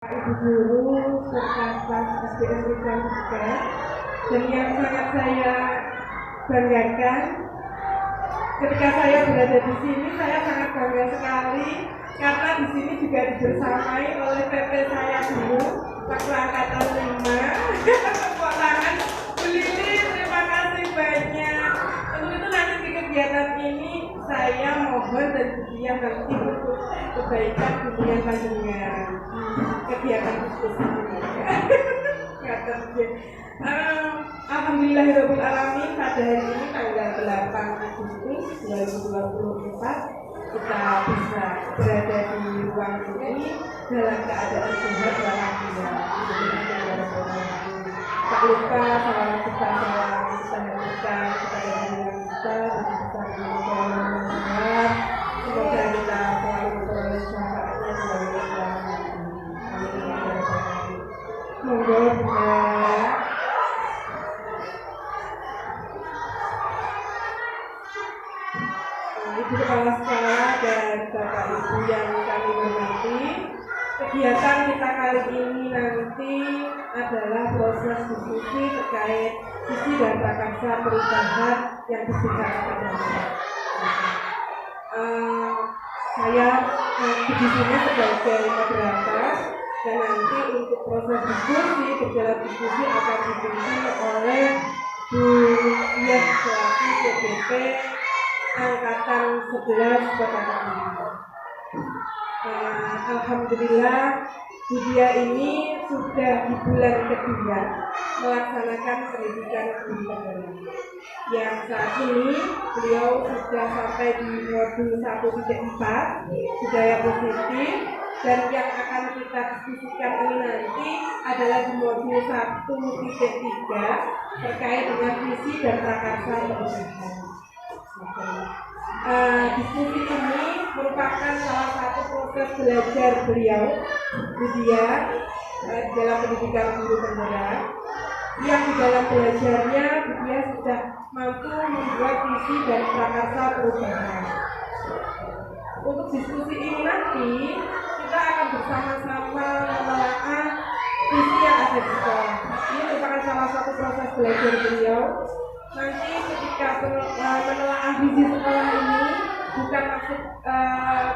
Ibu guru serta staf SDM Rizal juga, dan yang sangat saya banggakan ketika saya berada di sini, saya sangat bangga sekali karena di sini juga dibersamai oleh PP saya dulu waktu angkatan 5. Tepuk tangan Bu Lili, terima kasih banyak. Untuk itu nanti di kegiatan ini saya mohon dan bersedia nanti untuk kebaikan dunia panjenengan kegiatan diskusi Alhamdulillahirabbil alamin, pada hari ini tanggal 8 Agustus 2024 kita bisa berada di ruang ini dalam keadaan sehat walafiat. Tak lupa salam kita kepada yang kita dan kita berdoa semoga kita selalu beroleh syafaatnya selalu monggo Ibu Kepala Sekolah dan Bapak Ibu yang kami hormati, kegiatan kita kali ini nanti adalah proses diskusi terkait visi dan prakarsa perubahan yang disebutkan pada saya di sini sebagai moderator, dan nanti untuk proses diskusi, berjalan diskusi akan dipimpin oleh Bu Yas selaku PBP Angkatan 11 Kota Kediri. Alhamdulillah Bu Dia ini sudah di bulan kedua melaksanakan pendidikan guru. Yang saat ini beliau sudah sampai di modul 1.4 budaya positif, dan yang akan kita diskusikan ini nanti adalah di modul 1.3 terkait dengan visi dan prakarsa perubahan. Diskusi ini merupakan salah satu proses belajar beliau Budia dalam pendidikan guru penggerak, yang di dalam belajarnya Budia sudah mampu membuat visi dan prakarsa perubahan. Untuk diskusi ini nanti kita akan bersama-sama menelaah visi yang ada di sekolah. Ini merupakan salah satu proses belajar beliau. Nanti ketika menelaah visi sekolah ini, bukan maksud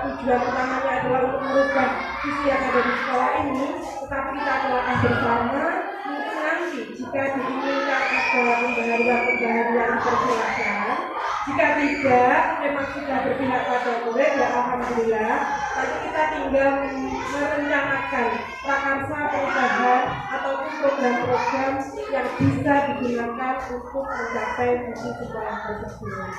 tujuan utamanya adalah untuk merubah visi yang ada di sekolah ini, tetapi kita telah bersama. Mungkin nanti jika diinginkan ada pembaharuan dipersilakan. Jika tidak, memang sudah berpihak pada murid, ya alhamdulillah. Nanti kita tinggal merencanakan prakarsa perubahan ataupun program-program yang bisa digunakan untuk mencapai visi sekolah tersebut.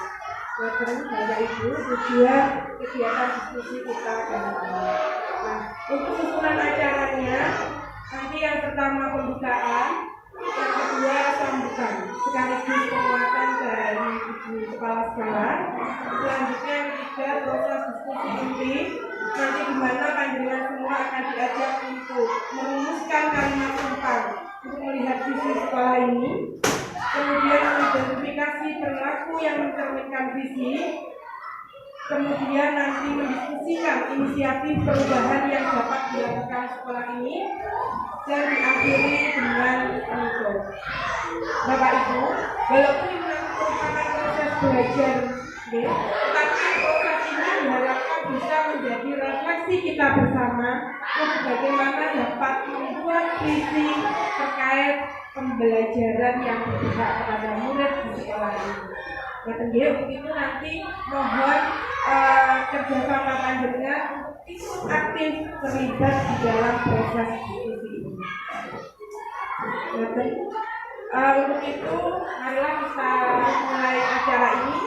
Bapak Ibu, tujuan kegiatan diskusi kita kali ini. Nah, untuk susunan acaranya, nanti yang pertama pembukaan, yang kedua sambutan, sekaligus penguatan dari Ibu Kepala Sekolah. Selanjutnya yang ketiga proses diskusi inti, nanti di mana panjenengan semua akan diajak untuk merumuskan kalimat tentang untuk melihat visi sekolah ini. Kemudian mengidentifikasi perilaku yang mencerminkan visi, kemudian nanti mendiskusikan inisiatif perubahan yang dapat dilakukan sekolah ini, dan diakhiri dengan penutup. Bapak Ibu, walaupun ini merupakan proses belajar, tetapi proses ini diharapkan bisa menjadi refleksi kita bersama untuk bagaimana dapat membuat visi terkait pembelajaran yang berpihak kepada murid di sekolah ini. Nah, tentunya begitu nanti mohon kerjasama panjenengan untuk ikut aktif terlibat di dalam proses diskusi ini. Untuk itu, marilah kita mulai acara ini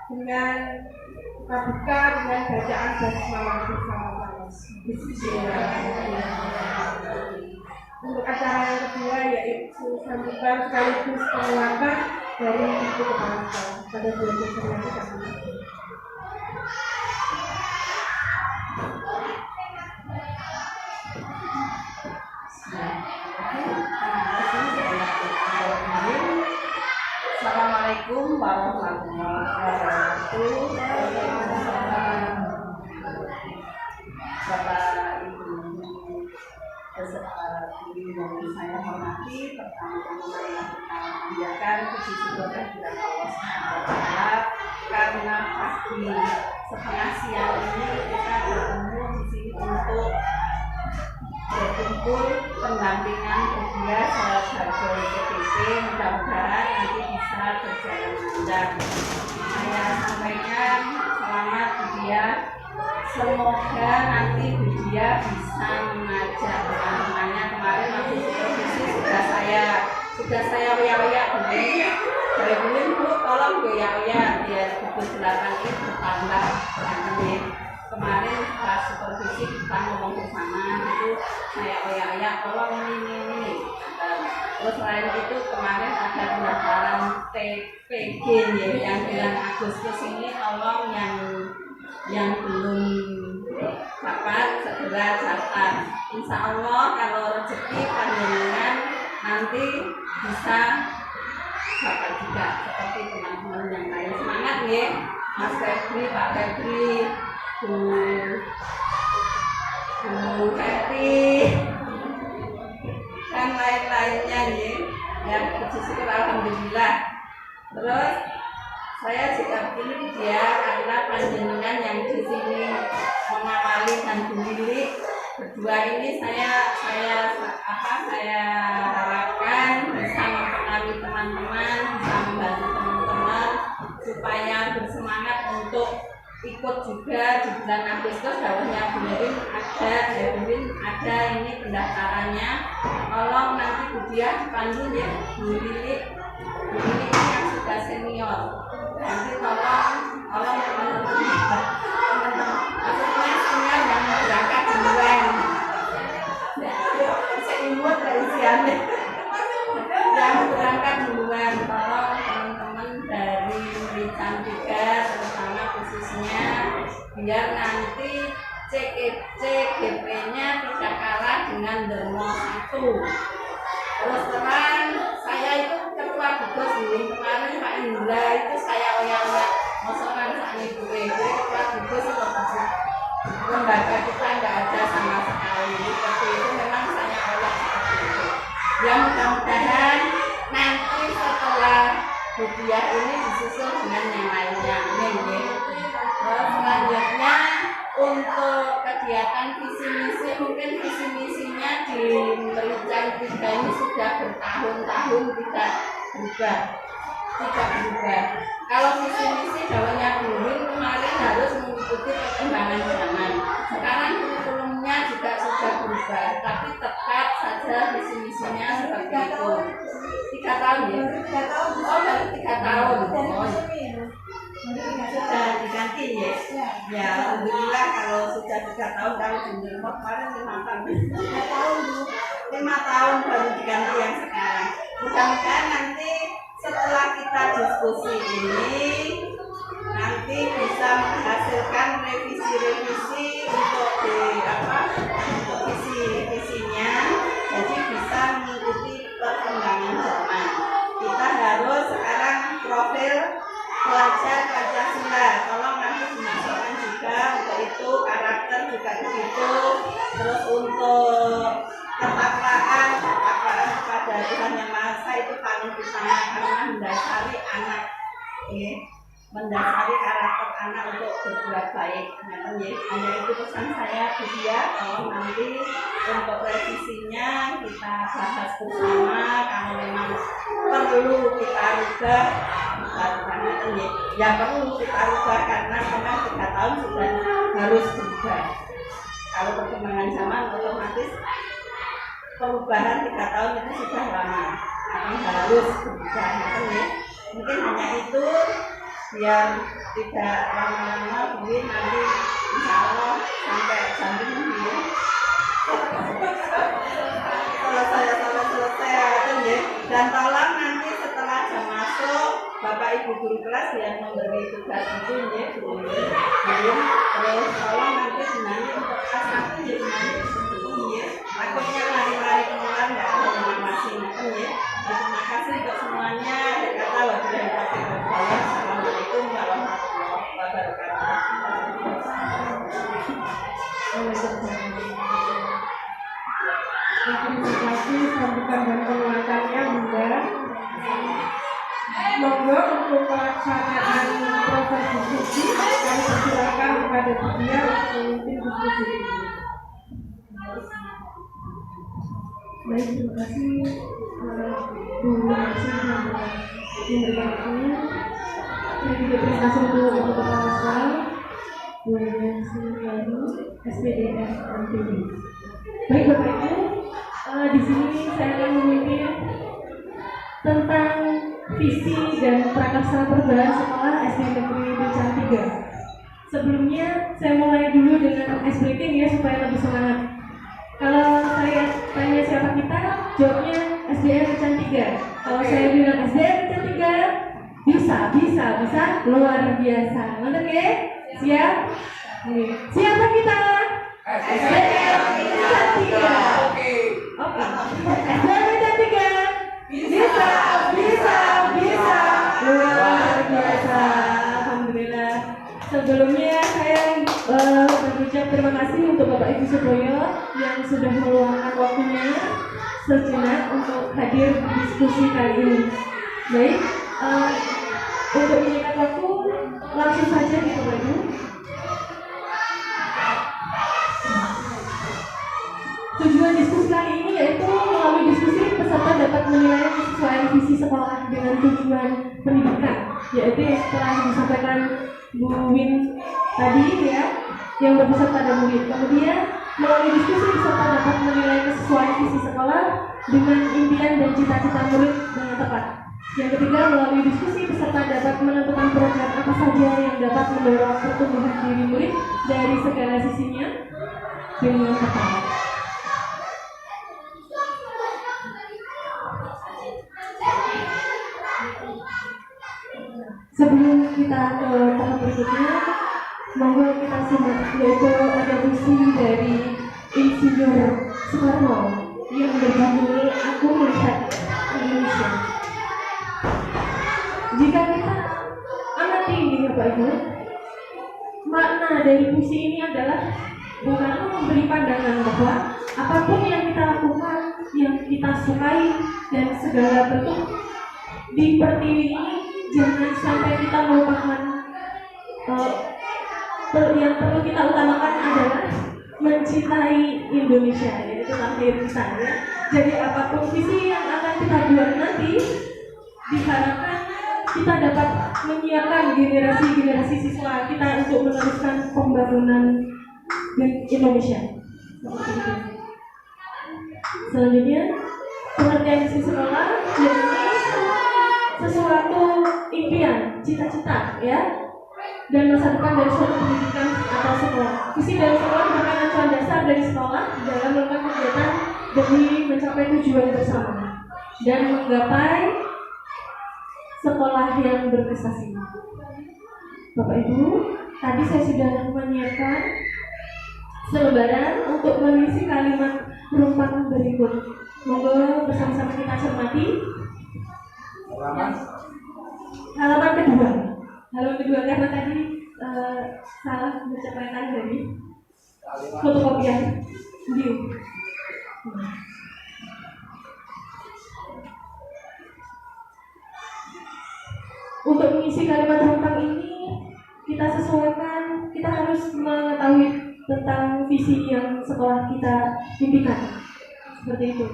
dengan kita buka dengan bacaan basmalah bersama-sama. Bismillahirrahmanirrahim. Untuk acara yang kedua yaitu sambutan sekaligus penguatan dari Ibu Kepala Sekolah pada bulan Januari kami. Assalamualaikum warahmatullahi wabarakatuh. Bapak Ibu guru yang saya hormati, pertama-tama marilah kita panjatkan puji syukur kehadirat Allah Subhanahu wa Ta'ala karena pagi setengah siang ini kita bertemu di sini untuk berkumpul pendampingan dia sebagai CPP. Mudah-mudahan nanti bisa berjalan lancar. Saya sampaikan selamat dia. Semoga nanti dia bisa mengajak teman-temannya. Kemarin waktu supervisi sudah saya oyak-oyak dari dulu Bu, tolong oyak-oyak biar buku 8 ini bertambah. Kemarin pas supervisi kita ngomong bersama itu saya oyak-oyak tolong ini. Terus selain itu kemarin ada pendaftaran TPG yang bulan Agustus ini, tolong yang belum dapat segera daftar. Insya Allah kalau rezeki panjenengan nanti bisa dapat juga seperti teman-teman yang lain. Semangat ya Mas Febri, Pak Febri, Bu Febri dan lain-lainnya ya. Ya puji syukur alhamdulillah. Terus saya juga pilih dia karena panjenengan yang di sini mengawali dan Bu Lili berdua ini saya harapkan bisa mempengaruhi teman-teman, bisa membantu teman-teman supaya bersemangat untuk ikut juga di bulan Agustus. Dawahnya Bu Lili ada ini pendaftarannya. Tolong nanti Bu Dia dipandu ya Bu Lili ini yang sudah senior. Nanti tolong teman-teman maksudnya senior yang berangkat duluan. Saya imut dari siangnya yang berangkat duluan. Tolong teman-teman dari Merican juga terutama khususnya biar nanti CGP-nya tidak kalah dengan Dermo 1. Terus terang saya itu ketua gugus kemarin Pak Indra itu saya oyak-oyak mosokan saat itu ketua gugus lembaga kita nggak ada sama sekali seperti itu. Memang saya oyak seperti itu ya. Mudah-mudahan nanti setelah Budiah ini disusul dengan yang lainnya. Terus selanjutnya untuk kegiatan visi misi, mungkin visi misinya di Merican 3 ini sudah bertahun-tahun tidak berubah. Kalau visi misi dawanya dulu kemarin harus mengikuti perkembangan zaman. Sekarang kurikulumnya juga sudah berubah, tapi tetap saja visi misinya seperti itu. 3 tahun ya? 3 tahun. Oh baru 3 tahun. Sudah diganti ya? Ya alhamdulillah kalau sudah 3 tahun. Kalau di kemarin 5 tahun. 5 tahun baru diganti yang sekarang. Mudah-mudahan nanti setelah kita diskusi ini nanti bisa menghasilkan revisi untuk untuk visinya, jadi bisa mengikuti perkembangan zaman. Kita harus sekarang profil pelajar Pancasila, tolong nanti dimasukkan juga untuk itu, karakter juga begitu. Terus untuk ketakwaan kepada Tuhan Yang Maha Esa itu paling utama karena mendasari anak, mendasari karakter anak untuk berbuat baik. Hanya itu pesan saya ke dia. Tolong nanti untuk revisinya kita bahas bersama. Kalau memang perlu kita rubah, ya perlu kita rubah karena memang 3 tahun sudah harus berubah. Kalau perkembangan zaman otomatis perubahan 3 tahun itu sudah lama, akan harus berubah. Mungkin hanya itu biar tidak lama-lama, mungkin nanti insya Allah sampai jam 5 selesai. Dan tolong nanti setelah jam masuk Bapak Ibu guru kelas yang memberi tugas itu terus tolong nanti sebenarnya untuk kelas 1 takutnya lari-lari keluar nggak ada yang mengawasi. Terima kasih untuk semuanya. Kata wabillahi taufiq wal hidayah. Assalamualaikum warahmatullahi wabarakatuh. presentasi sambutan dan penguatannya Bunda. Monggo untuk pelaksanaan proses diskusi kami persilakan kepada dia untuk memimpin diskusi ini. Baik, terima kasih Bu Nancy yang memberikan waktunya. Saya juga terima kasih untuk Ibu Kepala Sekolah Bu Nancy Lalu SPDS MTB. Baik Bapak Ibu, di sini saya akan memimpin tentang visi dan prakarsa perubahan sekolah SD Negeri Binjang 3. Sebelumnya saya mulai dulu dengan ice breaking ya supaya lebih semangat. Kalau saya tanya siapa kita, jawabnya SDN Binjang 3. Kalau saya bilang SDN Binjang 3, bisa, luar biasa. Mantap ya? Siap? Siapa kita? SDN Binjang 3. Oke. SDN Binjang 3. Bisa. Luar biasa. Alhamdulillah. Sebelumnya saya berucap terima kasih untuk Bapak Ibu Sutoyo yang sudah meluangkan waktunya sejenak untuk hadir di diskusi kali ini. Baik, untuk menyingkat waktu langsung saja gitu Bapak Ibu. Tujuan diskusi kali ini yaitu melalui diskusi peserta dapat menilai kesesuaian visi sekolah dengan tujuan pendidikan, yaitu yang telah disampaikan Bu Win tadi ya, yang berpusat pada murid. Kemudian melalui diskusi peserta dapat menilai kesesuaian visi sekolah dengan impian dan cita-cita murid dengan tepat. Yang ketiga, melalui diskusi peserta dapat menentukan program apa saja yang dapat mendorong pertumbuhan diri murid dari segala sisinya dengan tepat. Sebelum kita ke tahap berikutnya, monggo kita simak yaitu ada puisi dari Insinyur Soekarno yang berjudul Aku Melihat Indonesia. Jika kita amati ini Bapak Ibu, makna dari puisi ini adalah Bung Karno memberi pandangan bahwa apapun yang kita lakukan, yang kita sukai dan segala bentuk di pertiwi ini, jangan sampai kita melupakan yang perlu kita utamakan adalah mencintai Indonesia, yaitu lahir kita ya. Jadi apapun visi yang akan kita buat nanti, diharapkan kita dapat menyiapkan generasi siswa kita untuk meneruskan pembangunan Indonesia. Selanjutnya, pengertian visi sekolah yaitu sesuatu impian, cita-cita ya, dan masa depan dari suatu pendidikan atau sekolah. Visi dari sekolah merupakan acuan dasar dari sekolah dalam melakukan kegiatan demi mencapai tujuan bersama dan menggapai sekolah yang berprestasi. Bapak Ibu, tadi saya sudah menyiapkan selembaran untuk mengisi kalimat perumpamaan berikut. Monggo bersama-sama kita cermati. Halaman kedua karena tadi salah mencapai dari fotokopian view. Untuk mengisi kalimat rumpang ini kita sesuaikan, kita harus mengetahui tentang visi yang sekolah kita impikan. Seperti itu.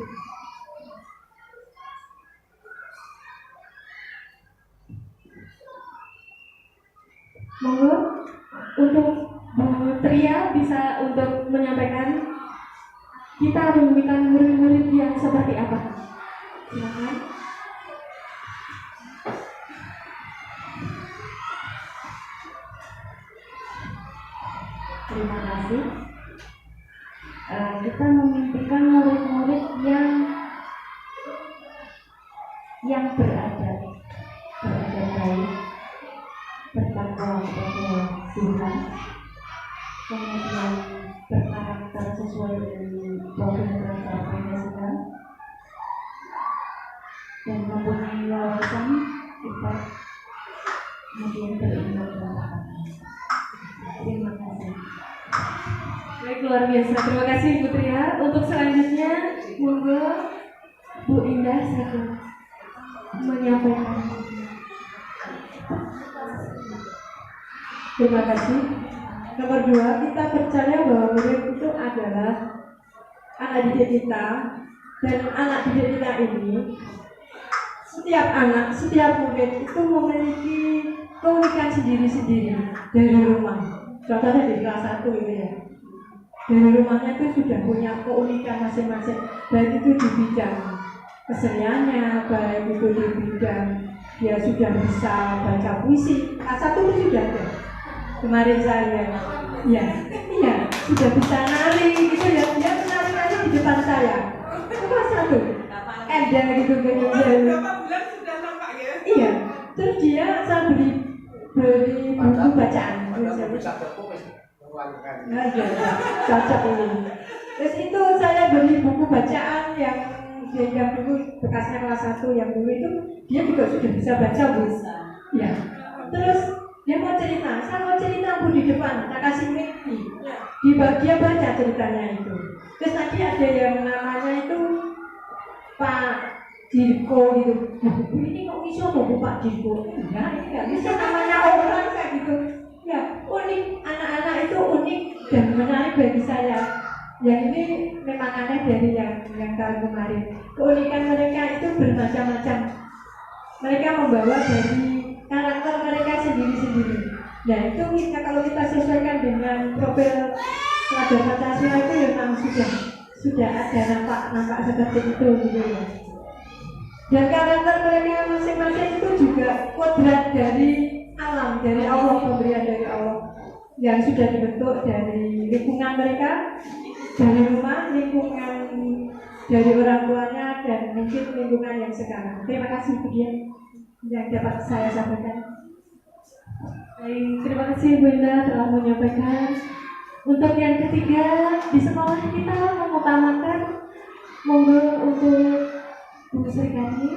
Monggo untuk Bu Tria bisa untuk menyampaikan kita menginginkan murid-murid yang seperti apa. Silakan. Terima kasih. Kita memimpikan murid-murid yang beradab baik, bertakwa kepada Tuhan, kemudian berkarakter sesuai dengan program belajar Pancasila, dan mempunyai wawasan sifat, kemudian beriman kepada Allah. Terima kasih. Baik, luar biasa. Terima kasih Ibu Tria. Untuk selanjutnya Monggo Bu Indah saya menyampaikan. Terima kasih. Nomor 2, kita percaya bahwa murid itu adalah anak didik kita, dan anak didik kita ini, setiap anak, setiap murid itu memiliki keunikan sendiri-sendiri dari rumah. Contohnya di kelas 1 itu ya, dari rumahnya itu sudah punya keunikan masing-masing, baik itu di bidang keseniannya, baik itu di bidang dia sudah bisa baca puisi. Kelas 1 itu sudah ada. Kemarin saya, iya, sudah bisa nari gitu ya, dia menari-nari di depan saya. Itu kelas 1, endang gitu Berapa bulan sudah nampak ya? Iya, terus saya beri buku bacaan. Nah, iya, cocok ini. Terus itu saya beri buku bacaan yang dulu bekasnya kelas 1 yang dulu itu dia juga sudah bisa baca, Bu. Ya. Terus dia mau cerita, saya mau cerita Bu di depan, saya kasih mic. Dia baca ceritanya itu. Terus tadi ada yang namanya itu Pak Dirko gitu. Bu ini kok bisa Bu Pak Dirko? Ya, ini nggak bisa namanya orang kayak gitu. Ya, unik, anak-anak itu unik dan menarik bagi saya. Yang ini memang aneh dari yang tahun kemarin. Keunikan mereka itu bermacam-macam. Mereka membawa dari karakter mereka sendiri-sendiri. Nah itu kalau kita sesuaikan dengan profil pelajar Pancasila itu memang sudah ada nampak seperti itu gitu ya. Dan karakter mereka masing-masing itu juga kodrat dari alam, dari Allah, pemberian dari Allah yang sudah dibentuk dari lingkungan mereka, dari rumah, lingkungan dari orang tuanya, dan mungkin lingkungan yang sekarang. Terima kasih Bu Dian yang dapat saya sampaikan. Baik, terima kasih Bu Indah telah menyampaikan. Untuk yang ketiga, di sekolah kita mengutamakan, monggo untuk Bu Sri Kandi.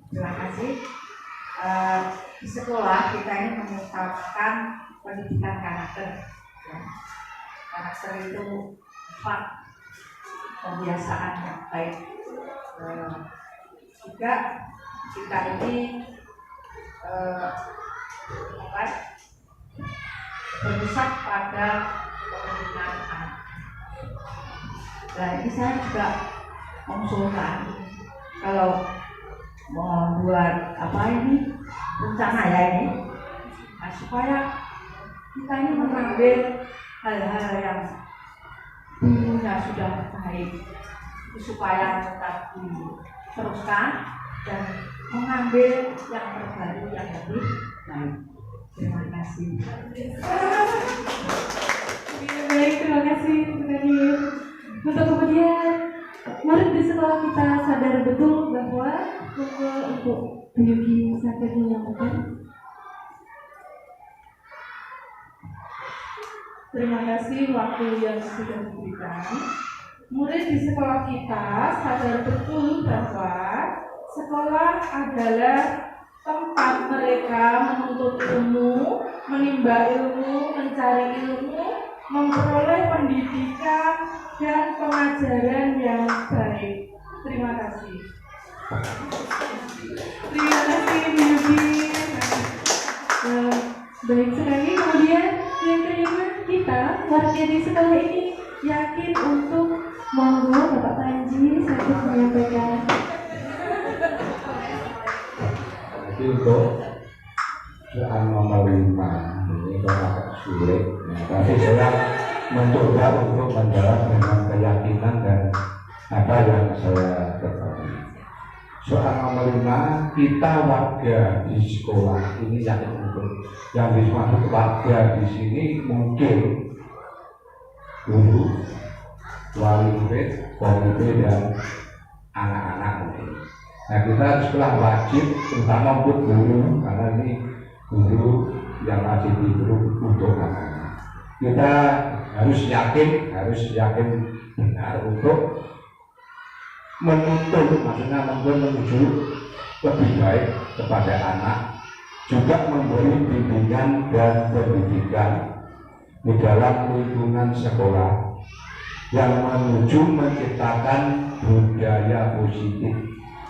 Terima kasih. Di sekolah kita ini mengutamakan pendidikan karakter. Ya. Karakter itu sifat kebiasaan yang baik. Juga kita ini berpusat pada kepentingan anak. Nah ini saya juga mengusulkan kalau membuat rencana ya ini, supaya kita ini mengambil hal-hal yang dulunya sudah baik, supaya tetap diteruskan dan mengambil yang terbaru yang lebih baik. Terima kasih. Baik, terima kasih Bu Kandi. Untuk kemudian murid di sekolah kita sadar betul bahwa untuk Bu Yuki sakit menyampaikan. Terima kasih waktu yang sudah diberikan. Murid di sekolah kita sadar betul bahwa sekolah adalah tempat mereka menuntut ilmu, menimba ilmu, mencari ilmu, memperoleh pendidikan dan pengajaran yang baik. Terima kasih. Terima kasih Bu Yuki. Baik sekali. Kemudian yang kelima, kita warga di sekolah ini yakin untuk monggo Bapak Panji sakit menyampaikan. Jadi untuk soal nomor 5 ini agak sulit, tapi saya mencoba untuk menjawab dengan keyakinan dan apa yang saya ketahui. Soal nomor 5, kita warga di sekolah ini yakin untuk yang dimaksud warga di sini mungkin guru, wali murid, komite dan anak-anak mungkin. Nah kita sekolah wajib terutama untuk guru, karena ini guru yang wajib guru untuk anak-anak. Kita harus yakin benar untuk menuntut, maksudnya menuju lebih baik kepada anak, juga memberi bimbingan dan pendidikan di dalam lingkungan sekolah yang menuju menciptakan budaya positif.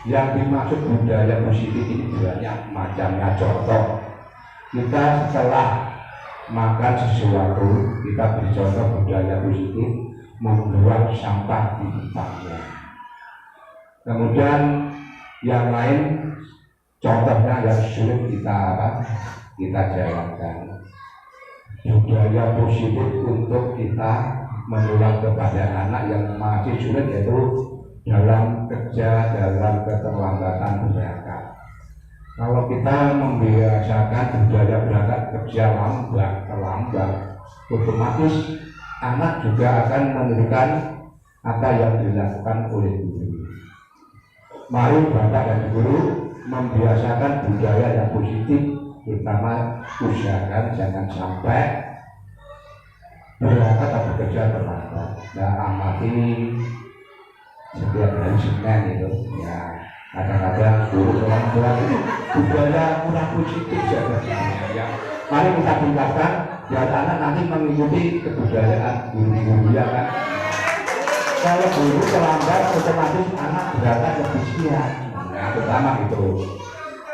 Yang dimaksud budaya positif ini banyak macamnya. Contoh, kita setelah makan sesuatu, kita beri contoh budaya positif, membuang sampah di tempatnya. Kemudian yang lain, contohnya yang sulit kita jalankan. Budaya positif untuk kita menular kepada anak yang masih sulit, yaitu dalam kerja, dalam keterlambatan berangkat. Kalau kita membiasakan budaya berangkat kerja terlambat, otomatis anak juga akan menirukan apa yang dilakukan oleh guru. Mari Bapak dan Guru membiasakan budaya yang positif, terutama usahakan jangan sampai berangkat atau bekerja terlambat. Nah, amati setiap hari Senin itu, ya kadang-kadang guru orang tua itu budaya kurang positif ya. Mari kita tingkatkan biar anak nanti mengikuti kebudayaan guru-guru, ya kan. Kalau guru terlambat, otomatis anak berangkat lebih siang. Nah, pertama itu.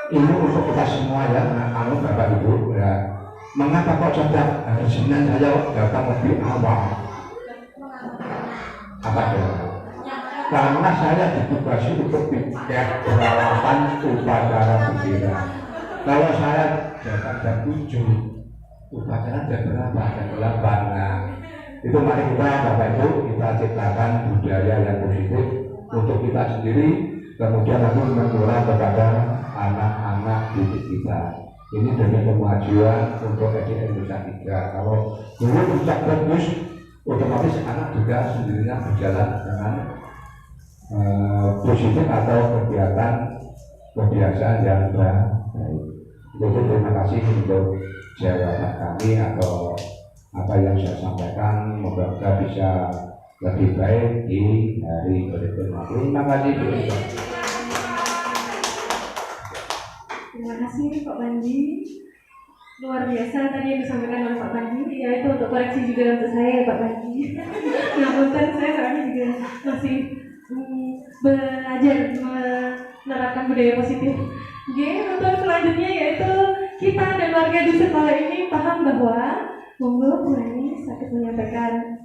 Ini untuk kita semua ya, kalau Bapak Ibu ya. Mengapa kok setiap hari Senin saya datang lebih awal? Apa ya? Karena saya ditugasi untuk tiket peralatan upacara bendera. Kalau saya datang jam 7, upacara jam berapa? Jam 8. Nah, itu mari kita Bapak Ibu kita ciptakan budaya yang positif untuk kita sendiri, kemudian nanti menular kepada anak-anak didik kita. Ini demi kemajuan untuk SDN Nusa 3. Kalau guru rusak bagus, otomatis anak juga sendirinya berjalan dengan positif atau kegiatan kebiasaan yang baik. Jadi terima kasih untuk jawaban kami atau apa yang saya sampaikan. Semoga bisa lebih baik di hari berikutnya. Terima kasih. Terima kasih Pak Panji. Luar biasa tadi yang disampaikan oleh Pak Panji. Ya, itu untuk koreksi juga untuk saya Pak Panji. Ngapunten, saya soalnya juga masih belajar menerapkan budaya positif. Oke, untuk selanjutnya yaitu kita dan warga di sekolah ini paham bahwa monggo Bu Rani sakit menyampaikan.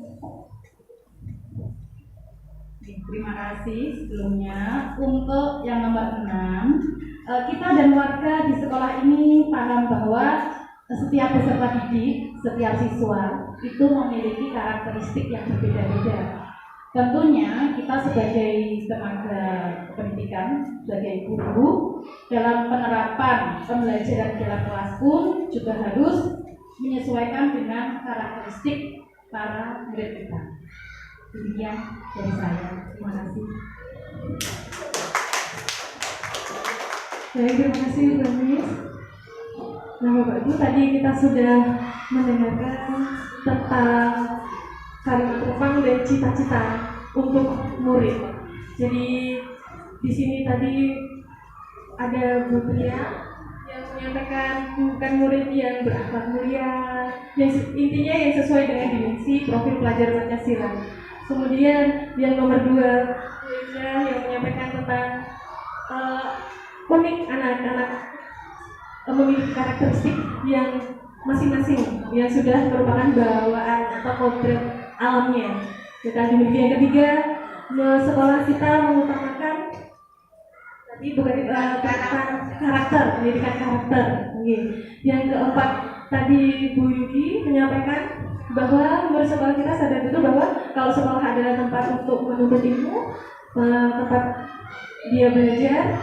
Terima kasih sebelumnya. Untuk yang nomor 6, kita dan warga di sekolah ini paham bahwa setiap peserta didik, setiap siswa itu memiliki karakteristik yang berbeda-beda. Tentunya kita sebagai tenaga pendidikan, sebagai guru, dalam penerapan pembelajaran dalam kelas pun juga harus menyesuaikan dengan karakteristik para murid kita. Demikian dari saya. Terima kasih. Baik, terima kasih Bu Miss. Nah Bapak Ibu, tadi kita sudah mendengarkan tentang kalimat terbang dan cita-cita untuk murid. Jadi di sini tadi ada Bu Tria yang menyampaikan bukan murid yang berakhlak mulia, yang intinya yang sesuai dengan dimensi profil pelajar Pancasila. Kemudian yang nomor 2, yang menyampaikan tentang unik anak-anak memiliki karakteristik yang masing-masing yang sudah merupakan bawaan atau kodrat alamnya. Kita dimiliki. Yang ketiga, sekolah kita mengutamakan tadi bukan karakter, pendidikan karakter. Yang keempat, tadi Bu Yuki menyampaikan bahwa menurut sekolah kita sadar betul bahwa kalau sekolah adalah tempat untuk menuntut ilmu, tempat dia belajar,